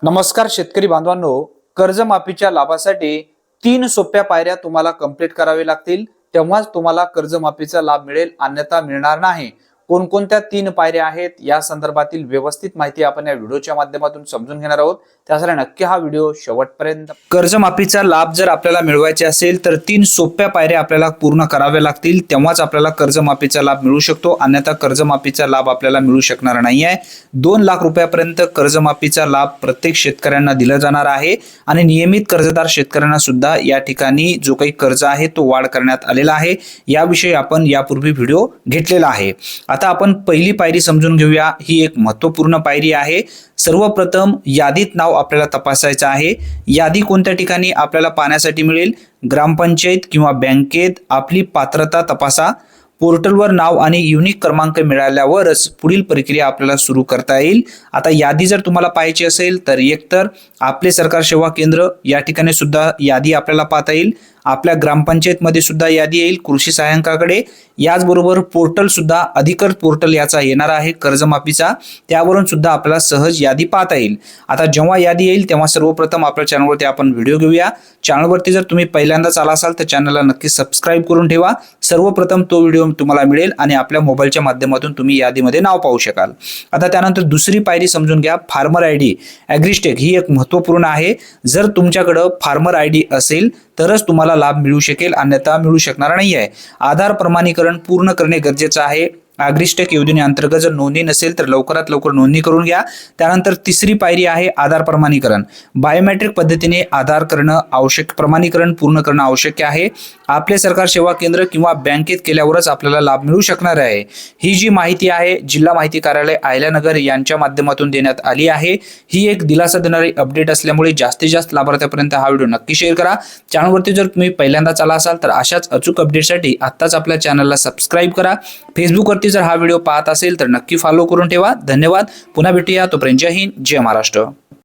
नमस्कार शेतकरी बांधवांनो, कर्जमाफीच्या लाभासाठी 3 सोप्या पायऱ्या तुम्हाला कंप्लीट करावे लागतील, तेव्हाच तुम्हाला कर्जमाफीचा लाभ मिळेल, अन्यथा मिळणार नाही। कोणकोणत्या 3 पायऱ्या आहेत या संदर्भातील व्यवस्थित माहिती आपण या व्हिडिओच्या माध्यमातून समजून घेणार आहोत। त्यासाठी नक्की हा व्हिडिओ शेवटपर्यंत। कर्जमाफीचा लाभ जर आपल्याला मिळवायचे असेल तर 3 सोप्या पायऱ्या आपल्याला पूर्ण कराव्या लागतील, तेव्हाच आपल्याला कर्जमाफीचा लाभ मिळू शकतो, अन्यथा कर्जमाफीचा लाभ आपल्याला मिळू शकणार नाही आहे। 2 लाख रुपयापर्यंत कर्जमाफीचा लाभ प्रत्येक शेतकऱ्यांना दिला जाणार आहे आणि नियमित कर्जदार शेतकऱ्यांना सुद्धा या ठिकाणी जो काही कर्ज आहे तो वाढ करण्यात आलेला आहे। याविषयी आपण यापूर्वी व्हिडिओ घेतलेला आहे। आता आपण पहिली पायरी समजून घेऊया। ही एक महत्त्वपूर्ण पायरी आहे। सर्वप्रथम यादीत नाव आपल्याला तपासायचं आहे। यादी कोणत्या ठिकाणी आपल्याला पाहण्यासाठी मिळेल? ग्रामपंचायत किंवा बँकेत आपली पात्रता तपासा। पोर्टलवर नाव आणि युनिक क्रमांक मिळाल्यावरच पुढील प्रक्रिया आपल्याला सुरू करता येईल। आता यादी जर तुम्हाला पाहायची असेल तर एकतर आपले सरकार सेवा केंद्र या ठिकाणी सुद्धा यादी आपल्याला पाहता येईल, आपल्या ग्रामपंचायत मध्ये सुद्धा यादी येईल कृषी सहाय्यकाकडे। याचबरोबर पोर्टल सुद्धा अधिकृत पोर्टल याचा येणार आहे कर्जमाफीचा, त्यावरून सुद्धा आपल्याला सहज यादी पाहता येईल। आता जेव्हा यादी येईल तेव्हा सर्वप्रथम आपल्या चॅनलवरती आपण व्हिडिओ घेऊया। चॅनलवरती जर तुम्ही पहिल्यांदाच आला असाल तर चॅनलला नक्की सबस्क्राइब करून ठेवा। सर्वप्रथम तो व्हिडिओ तुम्हाला मिळेल आणि आपल्या मोबाईलच्या माध्यमातून तुम्ही यादीमध्ये नाव पाहू शकाल। आता त्यानंतर दुसरी पायरी समजून घ्या, फार्मर आयडी ॲग्रीस्टेक ही एक महत्त्वपूर्ण आहे। जर तुमच्याकडे फार्मर आयडी असेल तरच तुम्हाला लाभ मिळू शकेल, अन्यथा मिळू शकणार नाही आहे। आधार प्रमाणीकरण पूर्ण करणे गरजेचे आहे। ॲग्रीस्टेक योजनेअंतर्गत जर नोंदणी नसेल तर लवकरात लवकर नोंदणी करून घ्या। त्यानंतर तिसरी पायरी आहे आधार प्रमाणीकरण। बायोमेट्रिक पद्धतीने आधार करणं आवश्यक, प्रमाणीकरण पूर्ण करणं आवश्यक आहे। आपले सरकार सेवा केंद्र किंवा बँकेत केल्यावरच आपल्याला लाभ मिळू शकणार आहे। ही जी माहिती आहे जिल्हा माहिती कार्यालय अहिल्यानगर यांच्या माध्यमातून देण्यात आली आहे। ही एक दिलासा देणारी अपडेट असल्यामुळे जास्तीत जास्त लाभार्थ्यांपर्यंत हा व्हिडिओ नक्की शेअर करा। चॅनलवरती जर तुम्ही पहिल्यांदाच आला असाल तर अशाच अचूक अपडेटसाठी आत्ताच आपल्या चॅनलला सबस्क्राइब करा। फेसबुकवरती जर हा व्हिडिओ पाहत असेल तर नक्की फॉलो करून ठेवा। धन्यवाद। पुन्हा भेटूया, तोपर्यंत जय हिंद, जय महाराष्ट्र।